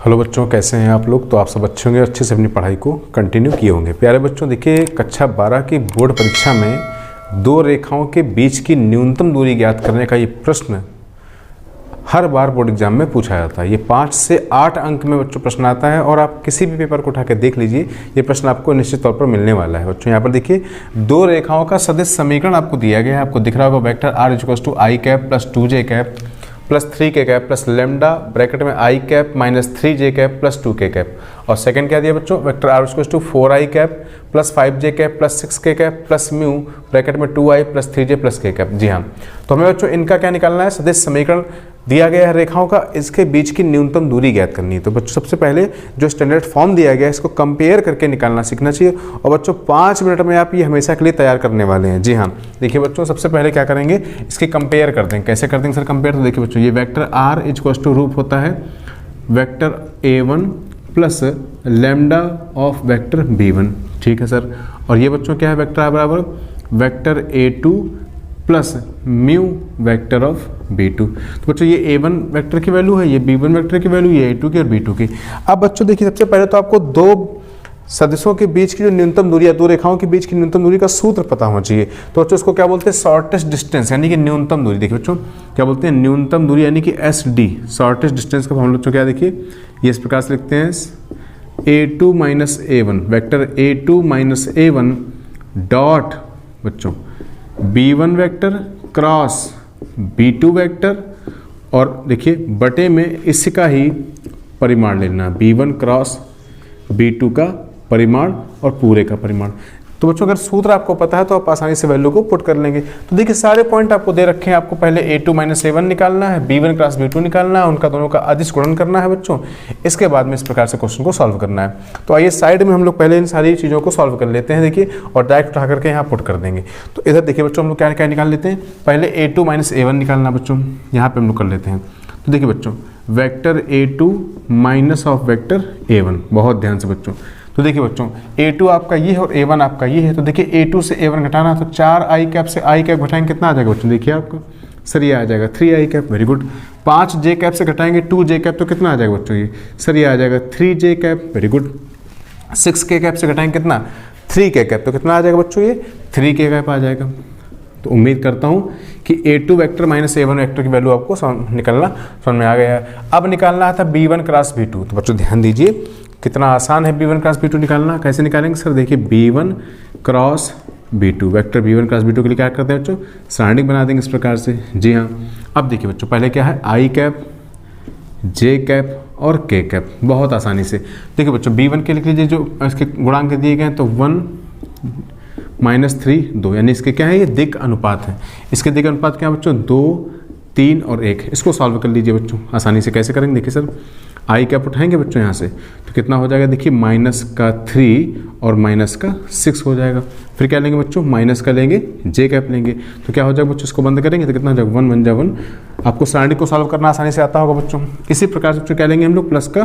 Hello बच्चों, कैसे हैं आप लोग। तो आप सब अच्छे होंगे, अच्छे से अपनी पढ़ाई को कंटिन्यू किए होंगे। प्यारे बच्चों, देखिए कक्षा 12 की बोर्ड परीक्षा में दो रेखाओं के बीच की न्यूनतम दूरी ज्ञात करने का ये प्रश्न हर बार बोर्ड एग्जाम में पूछा जाता है। ये 5 से 8 अंक में बच्चों प्रश्न आता है और आप किसी भी पेपर को उठा के देख लीजिए, ये प्रश्न आपको निश्चित तौर पर मिलने वाला है। बच्चों यहाँ पर देखिए दो रेखाओं का सदिश समीकरण आपको दिया गया है। आपको दिख रहा होगा vector r = i cap plus 2j cap plus 3k cap plus lambda bracket में i cap minus 3j cap plus 2k cap. और सेकंड क्या दिया बच्चों, vector r = 4i cap plus 5j cap plus 6k cap plus mu bracket में 2i plus 3j plus k cap. जी हाँ, तो हमें बच्चों इनका क्या निकालना है, सदिश समीकरण दिया गया है रेखाओं का, इसके बीच की न्यूनतम दूरी ज्ञात करनी है। तो बच्चों सबसे पहले जो स्टैंडर्ड फॉर्म दिया गया है इसको कंपेयर करके निकालना सीखना चाहिए। और बच्चों 5 मिनट में आप ये हमेशा के लिए तैयार करने वाले हैं। जी हाँ, देखिए बच्चों सबसे पहले क्या करेंगे, इसकी कंपेयर कर देंगे। कैसे कर देंगे सर कंपेयर, तो देखिए बच्चों ये वेक्टर r = रूप होता है vector a1 plus lambda of vector b1। ठीक है सर, और ये बच्चों क्या है, वेक्टर r बराबर vector a2 plus mu vector of b2। तो बच्चों ये a1 वेक्टर की वैल्यू है, ये b1 वेक्टर की वैल्यू, ये a2 की और b2 की। अब बच्चों देखिए सबसे पहले तो आपको दो सदिशों के बीच की जो न्यूनतम दूरी है, दो रेखाओं के बीच की न्यूनतम दूरी का सूत्र पता होना चाहिए। तो बच्चों इसको क्या बोलते हैं, शॉर्टेस्ट डिस्टेंस यानी कि न्यूनतम दूरी। देखिए बच्चों क्या बोलते हैं, न्यूनतम दूरी यानी कि SD, शॉर्टेस्ट डिस्टेंस का हम लोग क्या देखिए ये इस प्रकार से लिखते हैं a2 minus a1 vector a2 minus a1 dot बच्चों b1 vector cross b2 vector, और देखिए बटे में इसका ही परिमाण लेना, b1 क्रॉस b2 का परिमाण और पूरे का परिमाण। तो बच्चों अगर सूत्र आपको पता है तो आप आसानी से वैल्यू को पुट कर लेंगे। तो देखिए सारे पॉइंट आपको दे रखे हैं, आपको पहले a2 माइनस a1 निकालना है, b1 क्रॉस b2 निकालना है, उनका दोनों का अदिश गुणन करना है बच्चों। इसके बाद में इस प्रकार से क्वेश्चन को सॉल्व करना है। तो आइए साइड में हम लोग पहले इन सारी चीज़ों को सॉल्व कर लेते हैं, देखिए, और डायरेक्ट उठा करके यहाँ पुट कर देंगे। तो इधर देखिए बच्चों हम लोग क्या क्या निकाल लेते हैं, पहले a2 माइनस a1 निकालना बच्चों, यहाँ पर हम लोग कर लेते हैं। तो देखिए बच्चों vector a2 minus of vector a1, बहुत ध्यान से बच्चों। तो देखिए बच्चों a2 आपका ये है और a1 आपका ये है। तो देखिए a2 से a1 घटाना, तो 4i कैप से i कैप घटाएंगे कितना आ जाएगा बच्चों, देखिए आपको सर ये आ जाएगा 3i cap, very good. 5j cap से घटाएंगे 2j कैप, तो कितना आ जाएगा बच्चों, ये सर ये आ जाएगा 3j cap, very good. 6k cap से घटाएंगे कितना, 3k कैप, तो कितना आ जाएगा बच्चों, ये 3k कैप आ जाएगा। तो उम्मीद करता हूँ कि a2 vector minus a1 vector की वैल्यू आपको निकलना समझ में आ गया है। अब निकालना था b1 क्रॉस b2। तो बच्चों ध्यान दीजिए कितना आसान है b1 क्रॉस b2 निकालना। कैसे निकालेंगे सर, देखिए b1 cross b2 vector b1 cross b2 के लिए क्या करते हैं बच्चों, सराउंडिंग बना देंगे इस प्रकार से। जी हाँ, अब देखिए बच्चों पहले क्या है, i कैप j कैप और k कैप, बहुत आसानी से। देखिए बच्चों b1 के लिख लीजिए, जो इसके गुणांक दिए गए हैं, तो 1 माइनस 3 2, यानी इसके क्या है, ये दिक् अनुपात है। इसके दिक् अनुपात क्या है बच्चों, 2 3 और 1। इसको सॉल्व कर लीजिए बच्चों आसानी से। कैसे करेंगे, देखिए सर आई कैप उठाएंगे बच्चों यहाँ से, तो कितना हो जाएगा, देखिए माइनस का 3 और माइनस का 6 हो जाएगा। फिर क्या लेंगे बच्चों, माइनस का लेंगे, जे कैप लेंगे, तो क्या हो जाएगा बच्चों, इसको बंद करेंगे तो कितना हो जाएगा, 1 1 जा 1। आपको सराउंडिंग को सॉल्व करना आसानी से आता होगा बच्चों। इसी प्रकार से बच्चों क्या लेंगे हम लोग, प्लस का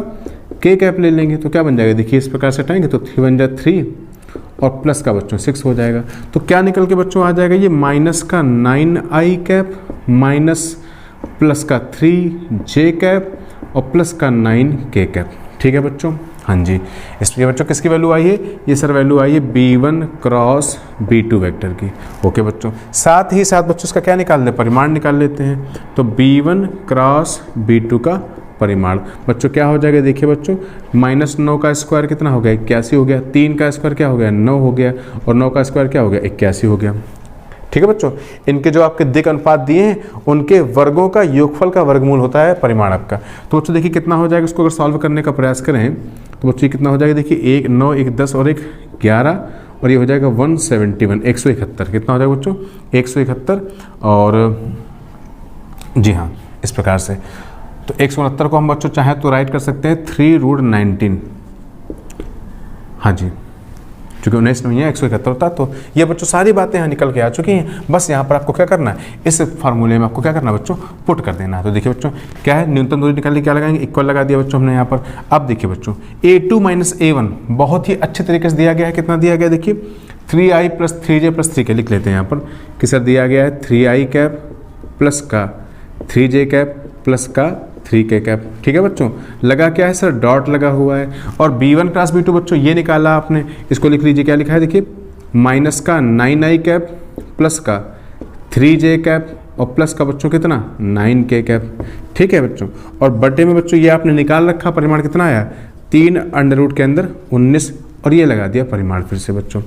के कैप ले लेंगे, तो क्या बन जाएगा, देखिए इस प्रकार से हटाएंगे तो 3 1 जा 3 और प्लस का बच्चों 6 हो जाएगा। तो क्या निकल के बच्चों आ जाएगा, ये माइनस का 9i कैप माइनस प्लस का 3j कैप और प्लस का 9k कैप। ठीक है बच्चों, हाँ जी। इसलिए बच्चों किसकी वैल्यू आई है, ये सर वैल्यू आई है b1 क्रॉस b2 वेक्टर की। ओके बच्चों, साथ ही साथ बच्चों इसका क्या निकाल लें, परिमाण निकाल लेते हैं। तो b1 क्रॉस b2 का परिमाण बच्चों क्या हो जाएगा, देखिए बच्चों -9 का स्क्वायर कितना हो गया, 81 हो गया। 3 का स्क्वायर क्या हो गया, 9 हो गया, और 9 का स्क्वायर क्या हो गया, 81 हो गया। ठीक है बच्चों, इनके जो आपके दिक् अनुपात दिए हैं उनके वर्गों का योगफल का वर्गमूल होता है परिमाण आपका। तो बच्चों देखिए कितना हो जाएगा, इसको अगर सॉल्व करने का प्रयास करें तो बच्चों कितना हो जाएगा, देखिए 1 9 1 10 और 1 11, और ये हो जाएगा 171 171। कितना हो जाएगा बच्चों, 171। और जी हाँ इस प्रकार से, तो 169 को हम बच्चों चाहे तो राइट कर सकते हैं 3√19। हाँ जी, क्योंकि 19 नहीं है 171 होता। तो ये बच्चों सारी बातें यहाँ निकल के आ चुकी हैं। बस यहाँ पर आपको क्या करना है, इस फार्मूले में आपको क्या करना है बच्चों, पुट कर देना है। तो देखिए बच्चों क्या है, न्यूनतम दूरी निकालने क्या लगाएंगे, इक्वल लगा दिया बच्चों हमने यहाँ पर। अब देखिए बच्चों a2 माइनस a1 बहुत ही अच्छे तरीके से दिया गया है। कितना दिया गया, देखिए 3i plus 3j plus 3k लिख लेते हैं यहाँ पर कि सर दिया गया है 3i कैप प्लस का 3j कैप प्लस का 3k कैप। ठीक है बच्चों, लगा क्या है सर, डॉट लगा हुआ है। और b1 क्रॉस b2 बच्चों ये निकाला आपने, इसको लिख लीजिए, क्या लिखा है देखिए, माइनस का 9i कैप प्लस का 3j कैप और प्लस का बच्चों कितना 9k कैप। ठीक है बच्चों, और बटे में बच्चों ये आपने निकाल रखा, परिमाण कितना आया 3 अंडर रूट के अंदर 19, और ये लगा दिया परिमाण फिर से बच्चों।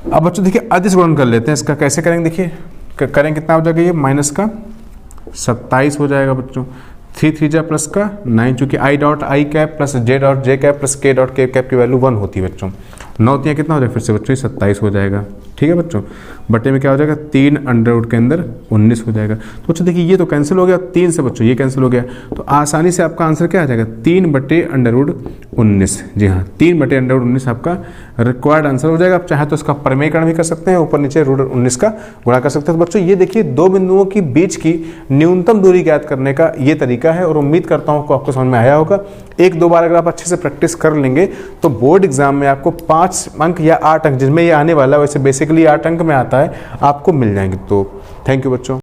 अब बच्चों देखिए अदिश गुणन कर लेते हैं इसका, कैसे करेंगे देखिए, करें कितना हो जाएगा, ये माइनस का 27 हो जाएगा बच्चों, 3 3 जा प्लस का 9, चूंकि I dot I cap plus J dot J cap plus के डॉट के कैप की वैल्यू 1 होती है बच्चों। 9 3 कितना हो जाएगा फिर से बच्चों, 27 हो जाएगा। ठीक है बच्चों, बटे में क्या हो जाएगा 3 अंडर रूट के अंदर 19 हो जाएगा। तो बच्चों देखिए ये तो कैंसिल हो गया, 3 से बच्चों ये कैंसिल हो गया, तो आसानी से आपका आंसर क्या आ जाएगा 3 बटे अंडर रूट 19। जी हाँ, 3 बटे अंडर रूट 19 आपका रिक्वायर्ड आंसर हो जाएगा। आप चाहे तो इसका परिमेयकरण भी कर सकते हैं, ऊपर नीचे रूट 19 का गुणा कर सकते हैं। तो बच्चों ये देखिए दो बिंदुओं की बीच की न्यूनतम दूरी ज्ञात करने का ये तरीका है, और उम्मीद करता हूँ आपको समझ में आया होगा। 1-2 बार अगर आप अच्छे से प्रैक्टिस कर लेंगे तो बोर्ड एग्जाम में आपको 5 अंक या 8 अंक, जिसमें ये आने वाला है, वैसे बेसिकली 8 अंक में आता है, आपको मिल जाएंगे। तो थैंक यू बच्चों।